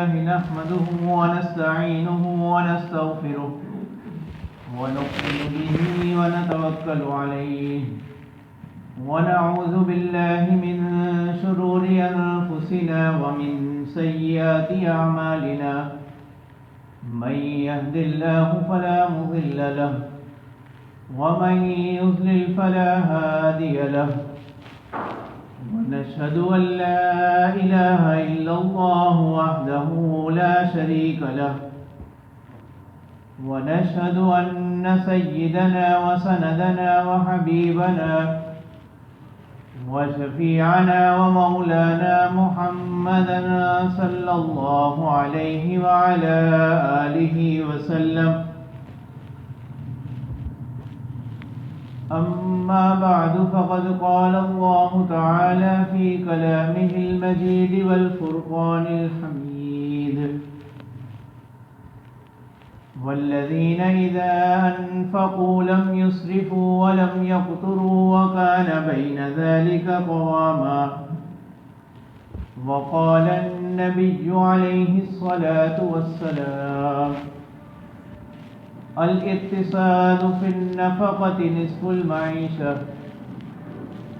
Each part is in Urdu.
لله نحمده ونستعينه ونستغفره ونؤمن به ونتوكل عليه ونعوذ بالله من شرور أنفسنا ومن سيئات أعمالنا من يهد الله فلا مضل له ومن يضلل فلا هادي له ونشهد أن لا إله إلا الله وحده لا شريك له ونشهد أن سيدنا وسندنا وحبيبنا وشفيعنا ومولانا محمدا صلى الله عليه وعلى آله وسلم أما بعد فقد قال الله تعالى في كلامه المجيد والفرقان الحميد والذين إذا أنفقوا لم يسرفوا ولم يقتروا وكان بين ذلك قواما وقال النبي عليه الصلاة والسلام الاقتصاد في النفقة نصف المعيشة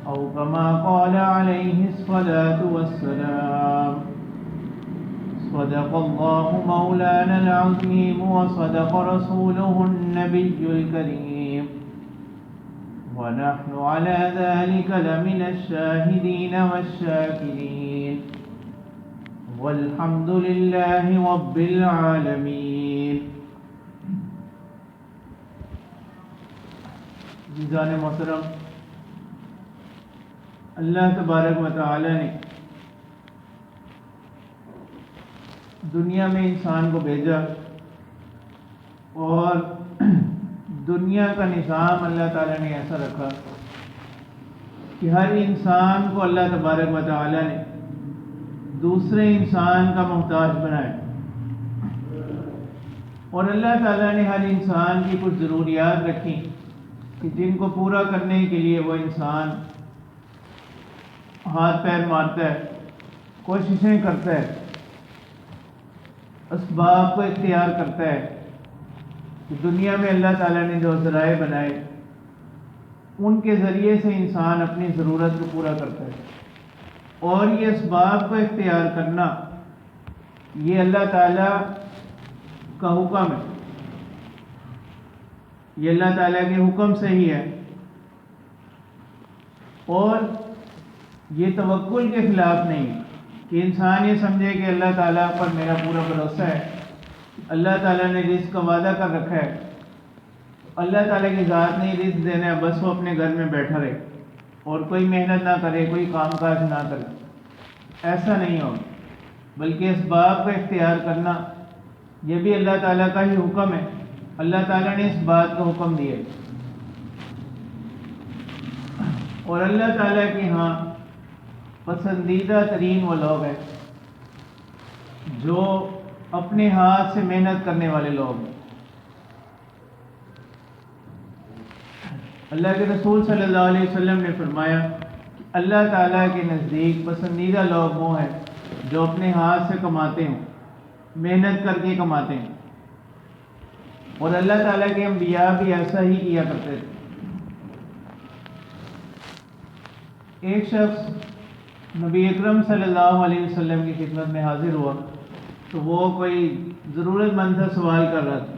أو كما قال عليه الصلاة والسلام صدق الله مولانا العظيم وصدق رسوله النبي الكريم ونحن على ذلك لمن الشاهدين والشاكرين والحمد لله رب العالمين. عزیزان محترم، اللہ تبارک و تعالی نے دنیا میں انسان کو بھیجا اور دنیا کا نظام اللہ تعالیٰ نے ایسا رکھا کہ ہر انسان کو اللہ تبارک و تعالیٰ نے دوسرے انسان کا محتاج بنایا اور اللہ تعالیٰ نے ہر انسان کی کچھ ضروریات رکھی کہ جن کو پورا کرنے کے لیے وہ انسان ہاتھ پیر مارتا ہے، کوششیں کرتا ہے، اسباب کو اختیار کرتا ہے کہ دنیا میں اللہ تعالیٰ نے جو ذرائع بنائے ان کے ذریعے سے انسان اپنی ضرورت کو پورا کرتا ہے. اور یہ اسباب کو اختیار کرنا یہ اللہ تعالیٰ کا حکم ہے، یہ اللہ تعالیٰ کے حکم سے ہی ہے اور یہ توکل کے خلاف نہیں ہے کہ انسان یہ سمجھے کہ اللہ تعالیٰ پر میرا پورا بھروسہ ہے، اللہ تعالیٰ نے رزق کا وعدہ کر رکھا ہے، اللہ تعالیٰ کی ذات نے رزق دینا ہے، بس وہ اپنے گھر میں بیٹھا رہے اور کوئی محنت نہ کرے، کوئی کام کاج نہ کرے. ایسا نہیں ہوگا، بلکہ اسباب کا اختیار کرنا یہ بھی اللہ تعالیٰ کا ہی حکم ہے. اللہ تعالیٰ نے اس بات کا حکم دیا اور اللہ تعالیٰ کے ہاں پسندیدہ ترین وہ لوگ ہیں جو اپنے ہاتھ سے محنت کرنے والے لوگ ہیں. اللہ کے رسول صلی اللہ علیہ وسلم نے فرمایا اللہ تعالیٰ کے نزدیک پسندیدہ لوگ وہ ہیں جو اپنے ہاتھ سے کماتے ہیں، محنت کر کے کماتے ہیں. اور اللہ تعالیٰ کے انبیاء بھی ایسا ہی کیا کرتے تھے. ایک شخص نبی اکرم صلی اللہ علیہ وسلم کی خدمت میں حاضر ہوا تو وہ کوئی ضرورت مند سے سوال کر رہا تھا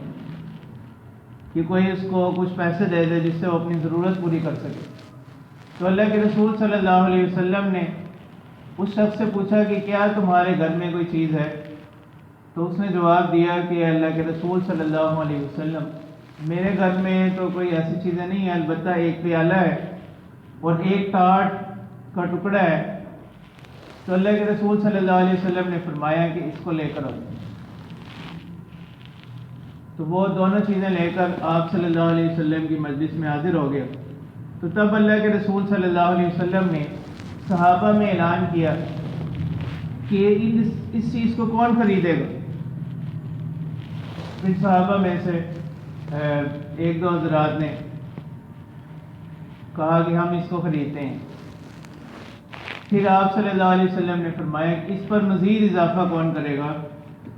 کہ کوئی اس کو کچھ پیسے دے دے جس سے وہ اپنی ضرورت پوری کر سکے. تو اللہ کے رسول صلی اللہ علیہ وسلم نے اس شخص سے پوچھا کہ کیا تمہارے گھر میں کوئی چیز ہے؟ تو اس نے جواب دیا کہ اللہ کے رسول صلی اللہ علیہ وسلم میرے گھر میں تو کوئی ایسی چیزیں نہیں ہیں، البتہ ایک پیالہ ہے اور ایک ٹاٹ کا ٹکڑا ہے. تو اللہ کے رسول صلی اللہ علیہ وسلم نے فرمایا کہ اس کو لے کر آؤ. تو وہ دونوں چیزیں لے کر آپ صلی اللہ علیہ وسلم کی مجلس میں حاضر ہو گیا. تو تب اللہ کے رسول صلی اللہ علیہ وسلم نے صحابہ میں اعلان کیا کہ اس چیز کو کون خریدے گا. پھر صحابہ میں سے ایک دو حضرات نے کہا کہ ہم اس کو خریدتے ہیں. پھر آپ صلی اللہ علیہ وسلم نے فرمایا کہ اس پر مزید اضافہ کون کرے گا؟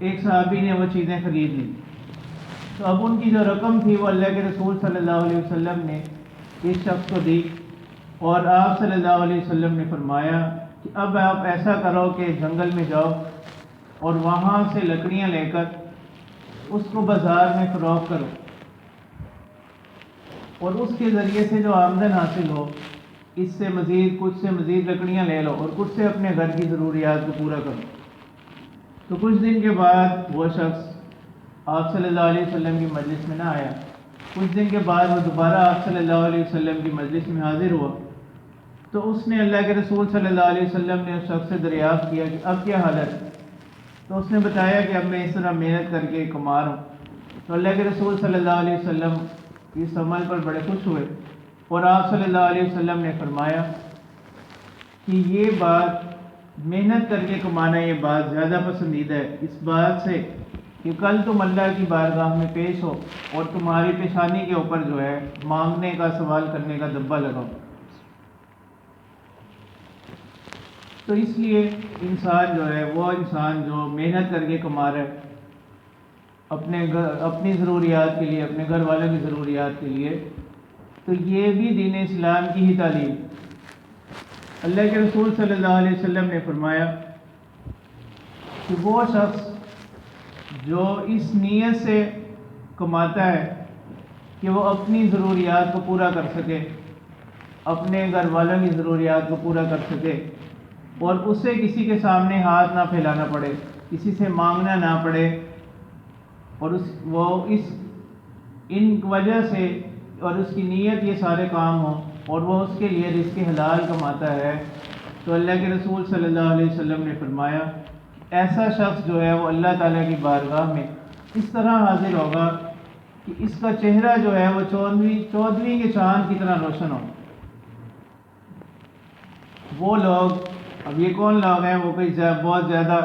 ایک صحابی نے وہ چیزیں خرید لی، تو اب ان کی جو رقم تھی وہ اللہ کے رسول صلی اللہ علیہ وسلم نے اس شخص کو دی، اور آپ صلی اللہ علیہ وسلم نے فرمایا کہ اب آپ ایسا کرو کہ جنگل میں جاؤ اور وہاں سے لکڑیاں لے کر اس کو بازار میں فروخت کرو، اور اس کے ذریعے سے جو آمدن حاصل ہو اس سے مزید کچھ سے مزید لکڑیاں لے لو اور کچھ سے اپنے گھر کی ضروریات کو پورا کرو۔ تو کچھ دن کے بعد وہ شخص آپ صلی اللہ علیہ وسلم کی مجلس میں نہ آیا۔ کچھ دن کے بعد وہ دوبارہ آپ صلی اللہ علیہ وسلم کی مجلس میں حاضر ہوا، تو اس نے اللہ کے رسول صلی اللہ علیہ وسلم نے اس شخص سے دریافت کیا کہ اب کیا حالت ہے؟ تو اس نے بتایا کہ اب میں اس طرح محنت کر کے کما رہا ہوں۔ تو اللہ کے رسول صلی اللہ علیہ وسلم اس عمل پر بڑے خوش ہوئے، اور آپ صلی اللہ علیہ وسلم نے فرمایا کہ یہ بات محنت کر کے کمانا، یہ بات زیادہ پسندیدہ ہے اس بات سے کہ کل تم اللہ کی بارگاہ میں پیش ہو اور تمہاری پیشانی کے اوپر جو ہے مانگنے کا، سوال کرنے کا دبا لگاؤ۔ تو اس لیے انسان جو ہے وہ انسان جو محنت کر کے کما رہا ہے اپنی ضروریات کے لیے، اپنے گھر والوں کی ضروریات کے لیے، تو یہ بھی دین اسلام کی ہی تعلیم۔ اللہ کے رسول صلی اللہ علیہ وسلم نے فرمایا کہ وہ شخص جو اس نیت سے کماتا ہے کہ وہ اپنی ضروریات کو پورا کر سکے، اپنے گھر والوں کی ضروریات کو پورا کر سکے، اور اسے کسی کے سامنے ہاتھ نہ پھیلانا پڑے، کسی سے مانگنا نہ پڑے، اور ان وجہ سے اور اس کی نیت یہ سارے کام ہوں اور وہ اس کے لیے رزق حلال کماتا ہے، تو اللہ کے رسول صلی اللہ علیہ وسلم نے فرمایا ایسا شخص جو ہے وہ اللہ تعالیٰ کی بارگاہ میں اس طرح حاضر ہوگا کہ اس کا چہرہ جو ہے وہ چودھویں کے چاند کی طرح روشن ہو۔ وہ لوگ، اب یہ کون لوگ ہیں؟ وہ کوئی بہت زیادہ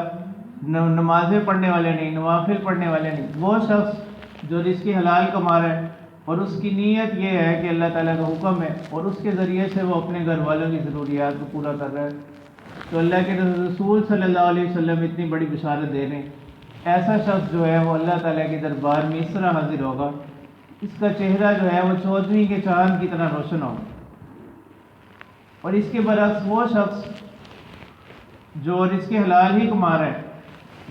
نمازیں پڑھنے والے نہیں، نوافل پڑھنے والے نہیں، وہ شخص جو رزق حلال کما رہا ہے اور اس کی نیت یہ ہے کہ اللہ تعالیٰ کا حکم ہے اور اس کے ذریعے سے وہ اپنے گھر والوں کی ضروریات کو پورا کر رہا ہے، تو اللہ کے رسول صلی اللہ علیہ وسلم اتنی بڑی بشارت دے رہے ہیں ایسا شخص جو ہے وہ اللہ تعالیٰ کے دربار میں اس طرح حاضر ہوگا، اس کا چہرہ جو ہے وہ چودھویں کے چاند کی طرح روشن ہوگا۔ اور اس کے برعکس وہ شخص جو رزق حلال ہی کما رہا ہے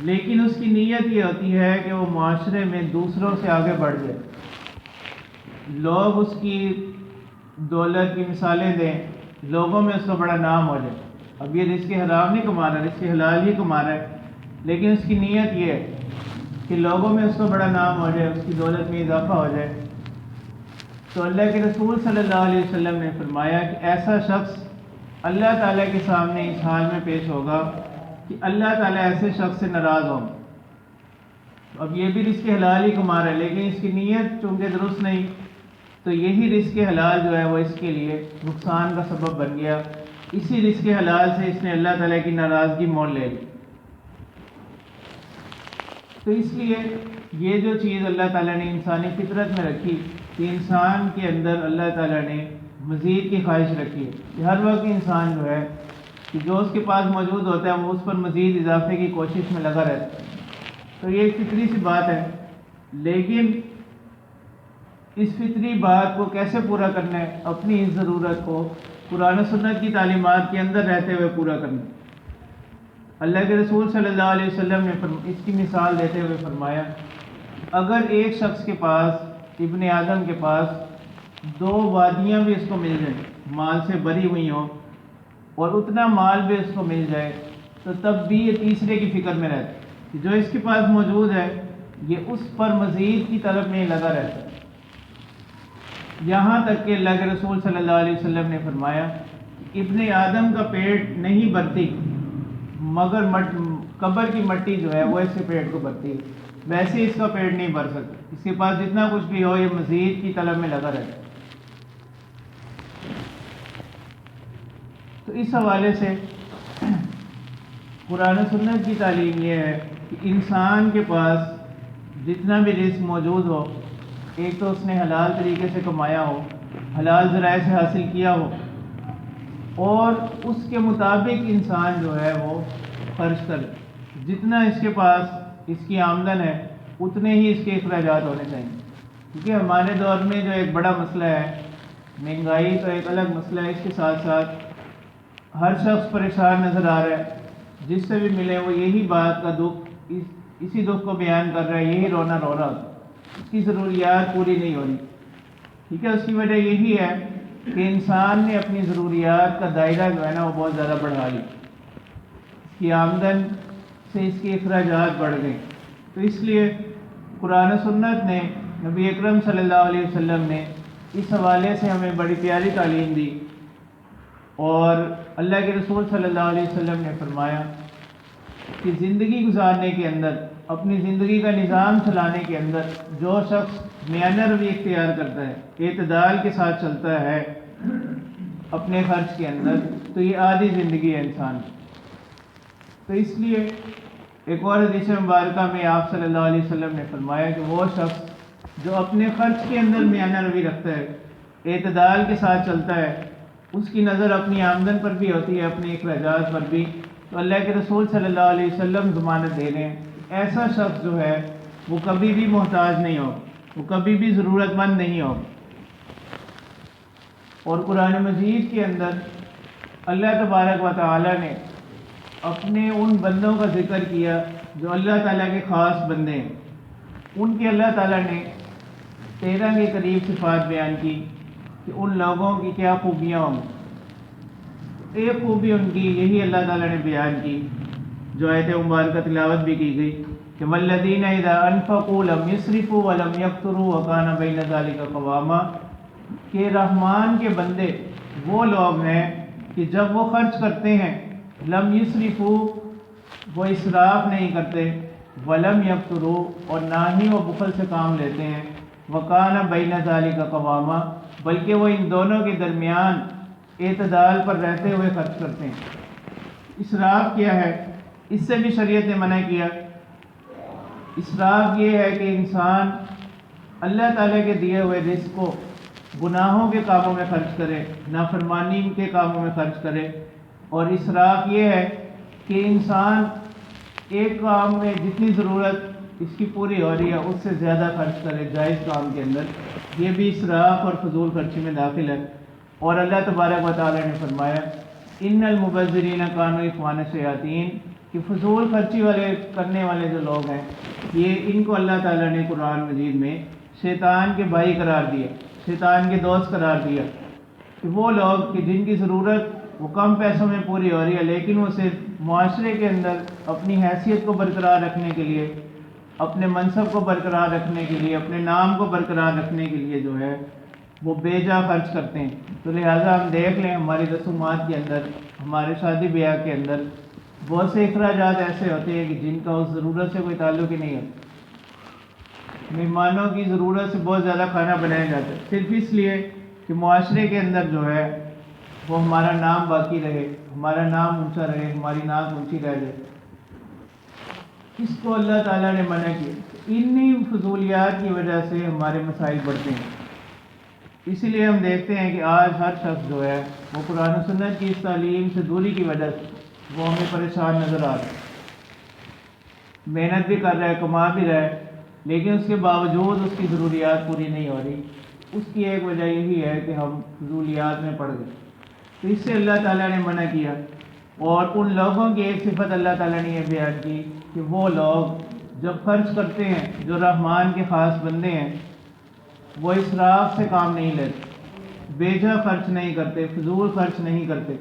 لیکن اس کی نیت یہ ہوتی ہے کہ وہ معاشرے میں دوسروں سے آگے بڑھ جائے، لوگ اس کی دولت کی مثالیں دیں، لوگوں میں اس کا بڑا نام ہو جائے۔ اب یہ رزق حرام نہیں کما رہا، رزق حلال ہی کما رہا ہے، لیکن اس کی نیت یہ ہے کہ لوگوں میں اس کا بڑا نام ہو جائے، اس کی دولت میں اضافہ ہو جائے، تو اللہ کے رسول صلی اللہ علیہ وسلم نے فرمایا کہ ایسا شخص اللہ تعالیٰ کے سامنے اس حال میں پیش ہوگا کہ اللہ تعالیٰ ایسے شخص سے ناراض ہوں۔ اب یہ بھی رزق حلال ہی کما رہا ہے لیکن اس کی نیت چونکہ درست نہیں، تو یہی رزق حلال جو ہے وہ اس کے لیے نقصان کا سبب بن گیا، اسی رزق حلال سے اس نے اللہ تعالیٰ کی ناراضگی مول لے لی۔ تو اس لیے یہ جو چیز اللہ تعالیٰ نے انسانی فطرت میں رکھی کہ انسان کے اندر اللہ تعالیٰ نے مزید کی خواہش رکھی ہے کہ ہر وقت انسان جو ہے کہ جو اس کے پاس موجود ہوتا ہے وہ اس پر مزید اضافے کی کوشش میں لگا رہتا ہے، تو یہ ایک فطری سی بات ہے، لیکن اس فطری بات کو کیسے پورا کرنا ہے؟ اپنی اس ضرورت کو قرآن و سنت کی تعلیمات کے اندر رہتے ہوئے پورا کرنا ہے۔ اللہ کے رسول صلی اللہ علیہ وسلم نے اس کی مثال دیتے ہوئے فرمایا اگر ایک شخص کے پاس، ابن آدم کے پاس 2 وادیاں بھی اس کو مل جائیں، مال سے بری ہوئی ہوں، اور اتنا مال بھی اس کو مل جائے، تو تب بھی یہ تیسرے کی فکر میں رہتا ہے کہ جو اس کے پاس موجود ہے یہ اس پر مزید کی طلب میں لگا رہتا ہے، یہاں تک کہ اللہ کے رسول صلی اللہ علیہ وسلم نے فرمایا ابن آدم کا پیٹ نہیں بھرتی مگر قبر کی مٹی جو ہے وہ اس کے پیٹ کو بھرتی ہے، ویسے اس کا پیٹ نہیں بھر سکتا، اس کے پاس جتنا کچھ بھی ہو یہ مزید کی طلب میں لگا رہتا ہے۔ تو اس حوالے سے قرآن و سنت کی تعلیم یہ ہے کہ انسان کے پاس جتنا بھی رزق موجود ہو، ایک تو اس نے حلال طریقے سے کمایا ہو، حلال ذرائع سے حاصل کیا ہو، اور اس کے مطابق انسان جو ہے وہ خرچ کرے، جتنا اس کے پاس اس کی آمدن ہے اتنے ہی اس کے اخراجات ہونے چاہیے، کیونکہ ہمارے دور میں جو ایک بڑا مسئلہ ہے مہنگائی تو ایک الگ مسئلہ ہے، اس کے ساتھ ساتھ ہر شخص پریشان نظر آ رہا ہے، جس سے بھی ملے وہ یہی بات کا دکھ اسی دکھ کو بیان کر رہا ہے، یہی رونا رو رہا ہوتا ہے، اس کی ضروریات پوری نہیں ہو رہی، ٹھیک ہے۔ اس کی وجہ یہی ہے کہ انسان نے اپنی ضروریات کا دائرہ جو ہے نا وہ بہت زیادہ بڑھا لی، اس کی آمدن سے اس کے اخراجات بڑھ گئے، تو اس لیے قرآن و سنت نے، نبی اکرم صلی اللہ علیہ وسلم نے اس حوالے سے ہمیں بڑی پیاری تعلیم دی، اور اللہ کے رسول صلی اللہ علیہ وسلم نے فرمایا کہ زندگی گزارنے کے اندر، اپنی زندگی کا نظام چلانے کے اندر جو شخص میانہ روی اختیار کرتا ہے، اعتدال کے ساتھ چلتا ہے اپنے خرچ کے اندر، تو یہ آدھی زندگی ہے انسان کی۔ تو اس لیے ایک اور حدیث مبارکہ میں آپ صلی اللہ علیہ وسلم نے فرمایا کہ وہ شخص جو اپنے خرچ کے اندر میانہ روی رکھتا ہے، اعتدال کے ساتھ چلتا ہے، اس کی نظر اپنی آمدن پر بھی ہوتی ہے، اپنے اخراجات پر بھی، تو اللہ کے رسول صلی اللہ علیہ وسلم ضمانت دے رہے ہیں ایسا شخص جو ہے وہ کبھی بھی محتاج نہیں ہوگا، وہ کبھی بھی ضرورت مند نہیں ہوگا۔ اور قرآن مجید کے اندر اللہ تبارک و تعالی نے اپنے ان بندوں کا ذکر کیا جو اللہ تعالیٰ کے خاص بندے ہیں، ان کے اللہ تعالیٰ نے 13 کے قریب صفات بیان کی کہ ان لوگوں کی کیا خوبیاں ہوں گی۔ ایک خوبی ان کی یہی اللہ تعالیٰ نے بیان کی جو آیت مبارکہ تلاوت بھی کی گئی کہ والذین اذا انفقوا لم یسرفوا ولم یقتروا وکان بین ذلک قواما، کہ رحمان کے بندے وہ لوگ ہیں کہ جب وہ خرچ کرتے ہیں لم یسرفوا، وہ اسراف نہیں کرتے، ولم یقتروا، اور نہ ہی وہ بخل سے کام لیتے ہیں، وکان بین ذلک قواما، بلکہ وہ ان دونوں کے درمیان اعتدال پر رہتے ہوئے خرچ کرتے ہیں۔ اسراف کیا ہے؟ اس سے بھی شریعت نے منع کیا۔ اسراف یہ ہے کہ انسان اللہ تعالیٰ کے دیے ہوئے رزق کو گناہوں کے کاموں میں خرچ کرے، نافرمانی کے کاموں میں خرچ کرے، اور اسراف یہ ہے کہ انسان ایک کام میں جتنی ضرورت اس کی پوری ہو رہی ہے اس سے زیادہ خرچ کرے جائز کام کے اندر، یہ بھی اسراف اور فضول خرچی میں داخل ہے۔ اور اللہ تبارک و تعالی نے فرمایا ان المبذرین کانوا اخوان الشیاطین، کہ فضول خرچی والے کرنے والے جو لوگ ہیں یہ ان کو اللہ تعالیٰ نے قرآن مجید میں شیطان کے بھائی قرار دیا، شیطان کے دوست قرار دیا، کہ وہ لوگ کہ جن کی ضرورت وہ کم پیسوں میں پوری ہو رہی ہے، لیکن وہ صرف معاشرے کے اندر اپنی حیثیت کو برقرار رکھنے کے لیے، اپنے منصب کو برقرار رکھنے کے لیے، اپنے نام کو برقرار رکھنے کے لیے جو ہے وہ بے جا خرچ کرتے ہیں۔ تو لہٰذا ہم دیکھ لیں ہماری رسومات کے اندر، ہمارے شادی بیاہ کے اندر بہت سے اخراجات ایسے ہوتے ہیں کہ جن کا اس ضرورت سے کوئی تعلق ہی نہیں ہوتا۔ مہمانوں کی ضرورت سے بہت زیادہ کھانا بنایا جاتا ہے صرف اس لیے کہ معاشرے کے اندر جو ہے وہ ہمارا نام باقی رہے، ہمارا نام اونچا رہے، ہماری ناک اونچی رہ جائے۔ اس کو اللہ تعالیٰ نے منع کیا۔ انہی فضولیات کی وجہ سے ہمارے مسائل بڑھتے ہیں۔ اسی لیے ہم دیکھتے ہیں کہ آج ہر شخص جو ہے وہ قرآن و سنت کی اس تعلیم سے دوری کی وجہ سے وہ ہمیں پریشان نظر آ رہا ہے، محنت بھی کر رہا ہے، کما بھی رہا ہے، لیکن اس کے باوجود اس کی ضروریات پوری نہیں ہو رہی۔ اس کی ایک وجہ یہی ہے کہ ہم فضولیات میں پڑ گئے، تو اس سے اللہ تعالیٰ نے منع کیا۔ اور ان لوگوں کی ایک صفت اللہ تعالیٰ نے یہ بیان کی کہ وہ لوگ جب خرچ کرتے ہیں جو رحمان کے خاص بندے ہیں وہ اسراف سے کام نہیں لیتے، بے جا خرچ نہیں کرتے، فضول خرچ نہیں کرتے،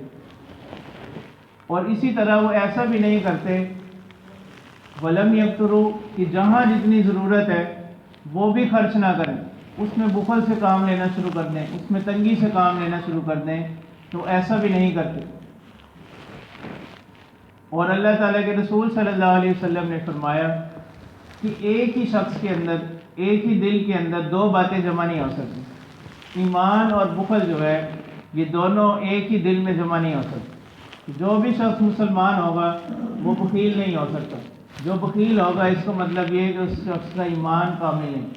اور اسی طرح وہ ایسا بھی نہیں کرتے ولم یقتروا، کہ جہاں جتنی ضرورت ہے وہ بھی خرچ نہ کریں، اس میں بخل سے کام لینا شروع کر دیں، اس میں تنگی سے کام لینا شروع کر دیں، تو ایسا بھی نہیں کرتے۔ اور اللہ تعالیٰ کے رسول صلی اللہ علیہ وسلم نے فرمایا کہ ایک ہی شخص کے اندر، ایک ہی دل کے اندر دو باتیں جمع نہیں ہو سکتی، ایمان اور بخل جو ہے یہ دونوں ایک ہی دل میں جمع نہیں ہو سکتے۔ جو بھی شخص مسلمان ہوگا وہ بخیل نہیں ہو سکتا، جو بخیل ہوگا اس کا مطلب یہ ہے کہ اس شخص کا ایمان کامل نہیں۔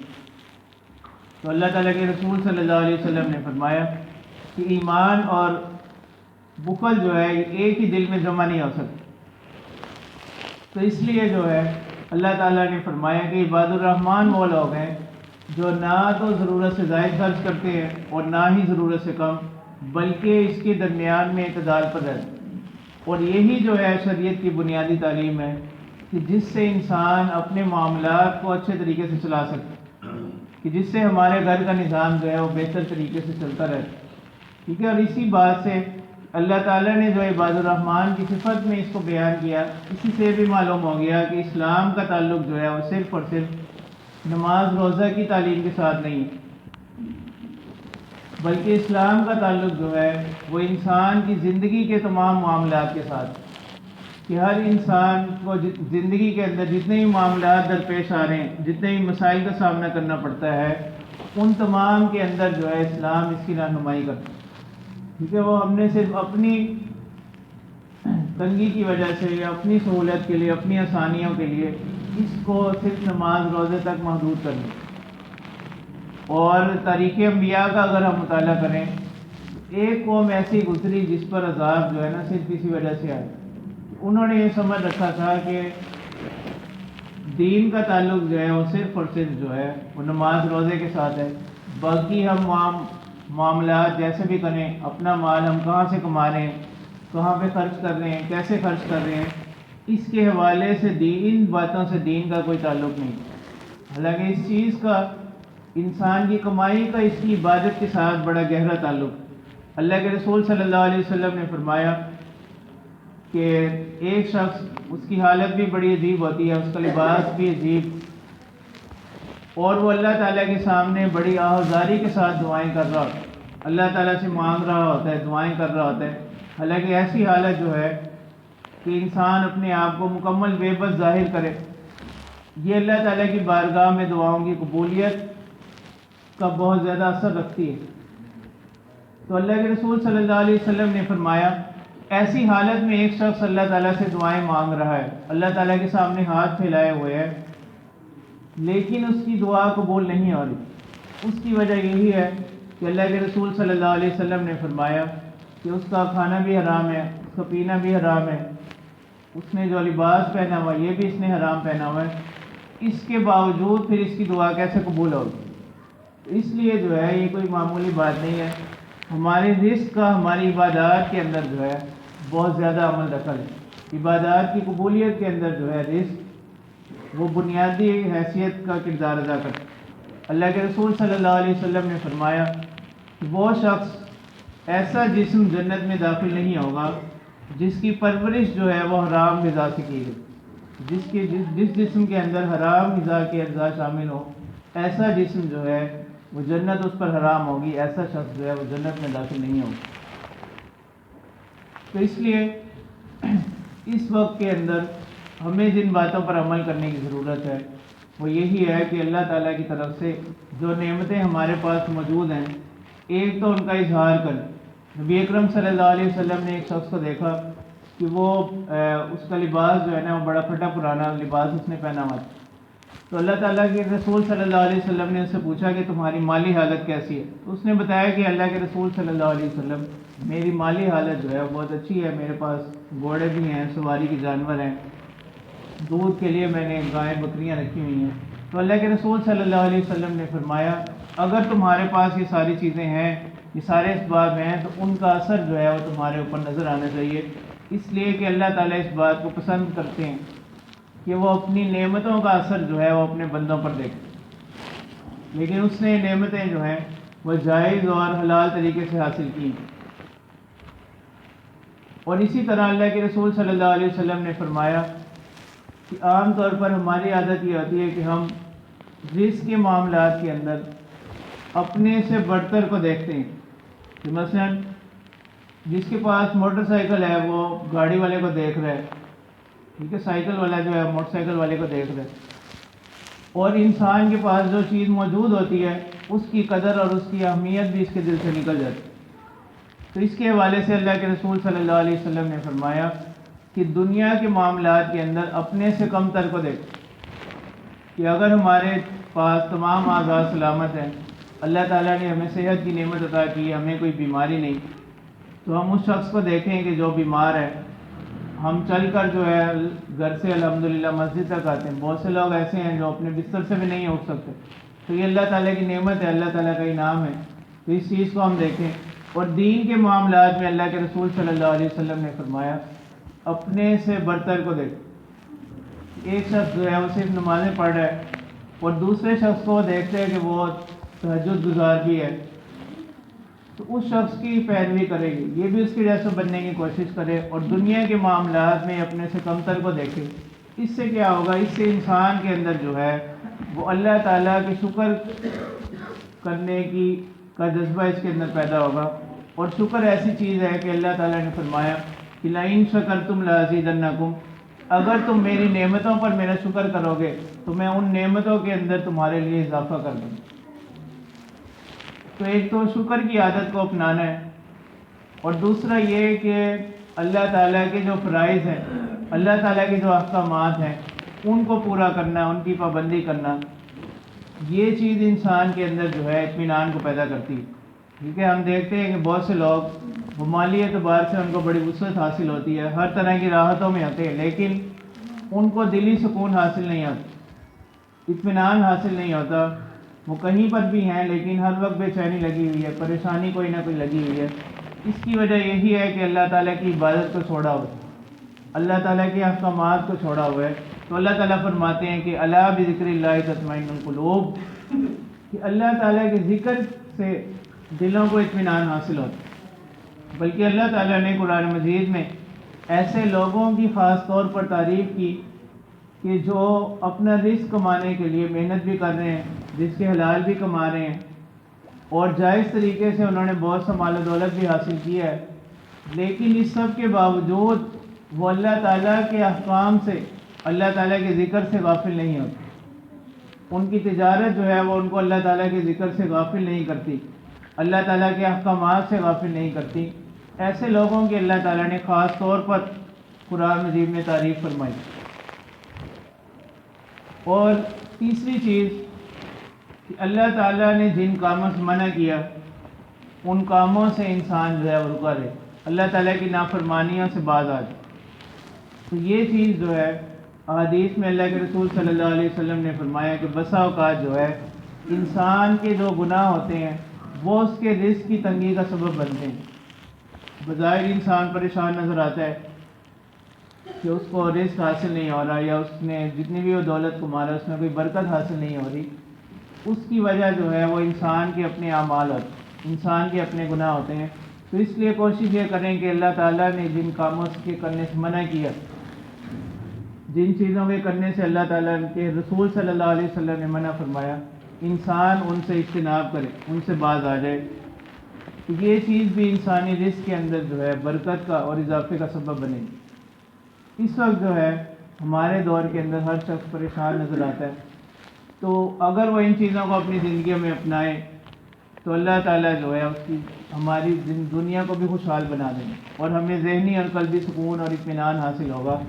تو اللہ تعالیٰ کے رسول صلی اللہ علیہ وسلم نے فرمایا کہ ایمان اور بخل جو ہے ایک ہی دل میں جمع نہیں ہو سکتے۔ تو اس لیے جو ہے اللہ تعالیٰ نے فرمایا کہ عباد الرحمن وہ لوگ ہیں جو نہ تو ضرورت سے زائد خرچ کرتے ہیں اور نہ ہی ضرورت سے کم، بلکہ اس کے درمیان میں اعتدال پر رہتے ہیں۔ اور یہی جو ہے شریعت کی بنیادی تعلیم ہے کہ جس سے انسان اپنے معاملات کو اچھے طریقے سے چلا سکے، کہ جس سے ہمارے گھر کا نظام جو ہے وہ بہتر طریقے سے چلتا رہتا ہے، ٹھیک ہے۔ اور اسی بات سے اللہ تعالیٰ نے جو عباد الرحمن کی صفت میں اس کو بیان کیا، اسی سے بھی معلوم ہو گیا کہ اسلام کا تعلق جو ہے وہ صرف اور صرف نماز روزہ کی تعلیم کے ساتھ نہیں ہے، بلکہ اسلام کا تعلق جو ہے وہ انسان کی زندگی کے تمام معاملات کے ساتھ، کہ ہر انسان کو زندگی کے اندر جتنے بھی معاملات درپیش آ رہے ہیں، جتنے بھی مسائل کا سامنا کرنا پڑتا ہے، ان تمام کے اندر جو ہے اسلام اس کی رہنمائی کرتا ہے، ٹھیک ہے۔ وہ ہم نے صرف اپنی تنگی کی وجہ سے یا اپنی سہولت کے لیے، اپنی آسانیوں کے لیے اس کو صرف نماز روزے تک محدود کر دیا۔ اور تاریخ انبیاء کا اگر ہم مطالعہ کریں، ایک قوم ایسی گزری جس پر عذاب جو ہے نا صرف اسی وجہ سے آئے، انہوں نے یہ سمجھ رکھا تھا کہ دین کا تعلق جو ہے وہ صرف اور صرف جو ہے وہ نماز روزے کے ساتھ ہے، باقی ہم معاملات جیسے بھی کریں، اپنا مال ہم کہاں سے کما رہے ہیں، کہاں پہ خرچ کر رہے ہیں، کیسے خرچ کر رہے ہیں، اس کے حوالے سے ان باتوں سے دین کا کوئی تعلق نہیں۔ حالانکہ اس چیز کا، انسان کی کمائی کا اس کی عبادت کے ساتھ بڑا گہرا تعلق۔ اللہ کے رسول صلی اللہ علیہ وسلم نے فرمایا کہ ایک شخص، اس کی حالت بھی بڑی عجیب ہوتی ہے، اس کا لباس بھی عجیب، اور وہ اللہ تعالیٰ کے سامنے بڑی آہذاری کے ساتھ دعائیں کر رہا ہوتا ہے، اللہ تعالیٰ سے مانگ رہا ہوتا ہے، دعائیں کر رہا ہوتا ہے، حالانکہ ایسی حالت جو ہے کہ انسان اپنے آپ کو مکمل بے بس ظاہر کرے، یہ اللہ تعالیٰ کی بارگاہ میں دعاؤں کی قبولیت کا بہت زیادہ اثر رکھتی ہے۔ تو اللہ کے رسول صلی اللہ علیہ وسلم نے فرمایا ایسی حالت میں ایک شخص اللہ تعالیٰ سے دعائیں مانگ رہا ہے، اللہ تعالیٰ کے سامنے ہاتھ پھیلائے ہوئے ہے، لیکن اس کی دعا قبول نہیں ہو رہی۔ اس کی وجہ یہی ہے کہ اللہ کے رسول صلی اللہ علیہ وسلم نے فرمایا کہ اس کا کھانا بھی حرام ہے، اس کا پینا بھی حرام ہے، اس نے جو لباس پہنا ہوا یہ بھی اس نے حرام پہنا ہوا ہے، اس کے باوجود پھر اس کی دعا کیسے قبول ہوگی؟ اس لیے جو ہے یہ کوئی معمولی بات نہیں ہے، ہمارے رزق کا ہماری عبادات کے اندر جو ہے بہت زیادہ عمل دخل ہے۔ عبادات کی قبولیت کے اندر جو ہے رزق وہ بنیادی حیثیت کا کردار ادا کرتا ہے۔ اللہ کے رسول صلی اللہ علیہ وسلم نے فرمایا کہ وہ شخص ایسا جسم جنت میں داخل نہیں ہوگا جس کی پرورش جو ہے وہ حرام غذا سے کی گئی، جس جسم کے اندر حرام غذا کے اجزاء شامل ہو، ایسا جسم جو ہے وہ جنت اس پر حرام ہوگی، ایسا شخص جو ہے وہ جنت میں داخل نہیں ہوگا۔ تو اس لیے اس وقت کے اندر ہمیں جن باتوں پر عمل کرنے کی ضرورت ہے وہ یہی ہے کہ اللہ تعالیٰ کی طرف سے جو نعمتیں ہمارے پاس موجود ہیں، ایک تو ان کا اظہار کریں۔ نبی اکرم صلی اللہ علیہ وسلم نے ایک شخص کو دیکھا کہ وہ اس کا لباس جو ہے نا وہ بڑا پھٹا پرانا لباس اس نے پہنا ہوا تھا، تو اللہ تعالیٰ کے رسول صلی اللہ علیہ وسلم نے اس سے پوچھا کہ تمہاری مالی حالت کیسی ہے؟ تو اس نے بتایا کہ اللہ کے رسول صلی اللہ علیہ وسلم میری مالی حالت جو ہے بہت اچھی ہے، میرے پاس گھوڑے بھی ہیں، سواری کے جانور ہیں، دودھ کے لیے میں نے گائے بکریاں رکھی ہوئی ہیں۔ تو اللہ کے رسول صلی اللہ علیہ وسلم نے فرمایا اگر تمہارے پاس یہ ساری چیزیں ہیں، یہ سارے اسباب ہیں، تو ان کا اثر جو ہے وہ تمہارے اوپر نظر آنا چاہیے، اس لیے کہ اللہ تعالیٰ اس بات کو پسند کرتے ہیں کہ وہ اپنی نعمتوں کا اثر جو ہے وہ اپنے بندوں پر دیکھتے، لیکن اس نے نعمتیں جو ہیں وہ جائز اور حلال طریقے سے حاصل کی۔ اور اسی طرح اللہ کے رسول صلی اللہ علیہ وسلم نے فرمایا کہ عام طور پر ہماری عادت یہ ہوتی ہے کہ ہم رزق کے معاملات کے اندر اپنے سے بڑھتر کو دیکھتے ہیں، کہ مثلا جس کے پاس موٹر سائیکل ہے وہ گاڑی والے کو دیکھ رہا ہے، ٹھیک ہے، سائیکل والا جو ہے موٹر سائیکل والے کو دیکھ رہا ہے، اور انسان کے پاس جو چیز موجود ہوتی ہے اس کی قدر اور اس کی اہمیت بھی اس کے دل سے نکل جاتی ہے۔ تو اس کے حوالے سے اللہ کے رسول صلی اللہ علیہ وسلم نے فرمایا کہ دنیا کے معاملات کے اندر اپنے سے کم تر کو دیکھیں، کہ اگر ہمارے پاس تمام اعضاء سلامت ہیں، اللہ تعالیٰ نے ہمیں صحت کی نعمت عطا کی، ہمیں کوئی بیماری نہیں، تو ہم اس شخص کو دیکھیں کہ جو بیمار ہے، ہم چل کر جو ہے گھر سے الحمدللہ مسجد تک آتے ہیں. بہت سے لوگ ایسے ہیں جو اپنے بستر سے بھی نہیں اٹھ سکتے. تو یہ اللہ تعالیٰ کی نعمت ہے, اللہ تعالیٰ کا انعام ہے. تو اس چیز کو ہم دیکھیں. اور دین کے معاملات میں اللہ کے رسول صلی اللہ علیہ وسلم نے فرمایا اپنے سے برتر کو دیکھو. ایک شخص جو ہے وہ صرف نمازیں پڑھ رہا ہے اور دوسرے شخص کو دیکھتے ہیں کہ وہ تہجد گزار بھی ہے, تو اس شخص کی پیروی کرے گی, یہ بھی اس کی جیسا بننے کی کوشش کرے اور دنیا کے معاملات میں اپنے سے کمتر کو دیکھے. اس سے کیا ہوگا, اس سے انسان کے اندر جو ہے وہ اللہ تعالیٰ کے شکر کرنے کا جذبہ اس کے اندر پیدا ہوگا. اور شکر ایسی چیز ہے کہ اللہ تعالیٰ نے فرمایا کہ لئن شکرتم لازیدنکم, اگر تم میری نعمتوں پر میرا شکر کرو گے تو میں ان نعمتوں کے اندر تمہارے لیے اضافہ کر دوں. تو ایک تو شکر کی عادت کو اپنانا ہے, اور دوسرا یہ کہ اللہ تعالیٰ کے جو فرائض ہیں, اللہ تعالیٰ کے جو احکامات ہیں ان کو پورا کرنا, ان کی پابندی کرنا. یہ چیز انسان کے اندر جو ہے اطمینان کو پیدا کرتی ہے. کیونکہ ہم دیکھتے ہیں کہ بہت سے لوگ مالی اعتبار سے ان کو بڑی وسعت حاصل ہوتی ہے, ہر طرح کی راحتوں میں ہوتے ہیں, لیکن ان کو دلی سکون حاصل نہیں ہوتا, اطمینان حاصل نہیں ہوتا. وہ کہیں پر بھی ہیں لیکن ہر وقت بے چینی لگی ہوئی ہے, پریشانی کوئی نہ کوئی لگی ہوئی ہے. اس کی وجہ یہی ہے کہ اللہ تعالیٰ کی عبادت کو چھوڑا ہوا ہے, اللہ تعالیٰ کے احکامات کو چھوڑا ہوا ہے. تو اللہ تعالیٰ فرماتے ہیں کہ الا بذکر اللہ تطمئن القلوب, کہ اللہ تعالیٰ کے ذکر سے دلوں کو اطمینان حاصل ہوتا ہے. بلکہ اللہ تعالیٰ نے قرآن مجید میں ایسے لوگوں کی خاص طور پر تعریف کی کہ جو اپنا رزق کمانے کے لیے محنت بھی کر رہے ہیں, رزق حلال بھی کما رہے ہیں, اور جائز طریقے سے انہوں نے بہت سا مال و دولت بھی حاصل کیا ہے, لیکن اس سب کے باوجود وہ اللہ تعالیٰ کے احکام سے, اللہ تعالیٰ کے ذکر سے غافل نہیں ہوتے. ان کی تجارت جو ہے وہ ان کو اللہ تعالیٰ کے ذکر سے غافل نہیں کرتی, اللہ تعالیٰ کے احکامات سے غافل نہیں کرتی. ایسے لوگوں کی اللہ تعالیٰ نے خاص طور پر قرآن مجید میں تعریف فرمائی. اور تیسری چیز کہ اللہ تعالیٰ نے جن کاموں سے منع کیا ان کاموں سے انسان جو ہے وہ رکا رہے, اللہ تعالیٰ کی نافرمانیوں سے باز آ جائے. تو یہ چیز جو ہے احادیث میں اللہ کے رسول صلی اللہ علیہ وسلم نے فرمایا کہ بسا اوقات جو ہے انسان کے جو گناہ ہوتے ہیں وہ اس کے رزق کی تنگی کا سبب بنتے ہیں. بظاہر انسان پریشان نظر آتا ہے کہ اس کو رزق حاصل نہیں ہو رہا, یا اس نے جتنی بھی وہ دولت کما رہا ہے اس میں کوئی برکت حاصل نہیں ہو رہی. اس کی وجہ جو ہے وہ انسان کے اپنے اعمال ہوتے ہیں, انسان کے اپنے گناہ ہوتے ہیں. تو اس لیے کوشش یہ کریں کہ اللہ تعالیٰ نے جن کاموں کے کرنے سے منع کیا, جن چیزوں کے کرنے سے اللہ تعالیٰ کے رسول صلی اللہ علیہ وسلم نے منع فرمایا, انسان ان سے اجتناب کرے, ان سے باز آ جائے. تو یہ چیز بھی انسانی رزق کے اندر جو ہے برکت کا اور اضافے کا سبب بنے گی. اس وقت جو ہے ہمارے دور کے اندر ہر شخص پریشان نظر آتا ہے, تو اگر وہ ان چیزوں کو اپنی زندگیوں میں اپنائے تو اللہ تعالیٰ جو ہے اس کی ہماری دنیا کو بھی خوشحال بنا دیں گے, اور ہمیں ذہنی اور قلبی سکون اور اطمینان حاصل ہوگا.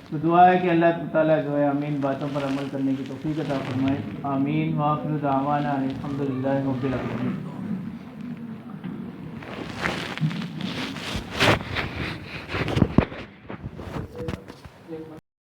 تو دعا ہے کہ اللہ تعالیٰ جو ہے ہمیں ان باتوں پر عمل کرنے کی توفیق عطا فرمائے. آمین. وآخر دعوانا الحمد للہ رب العالمین.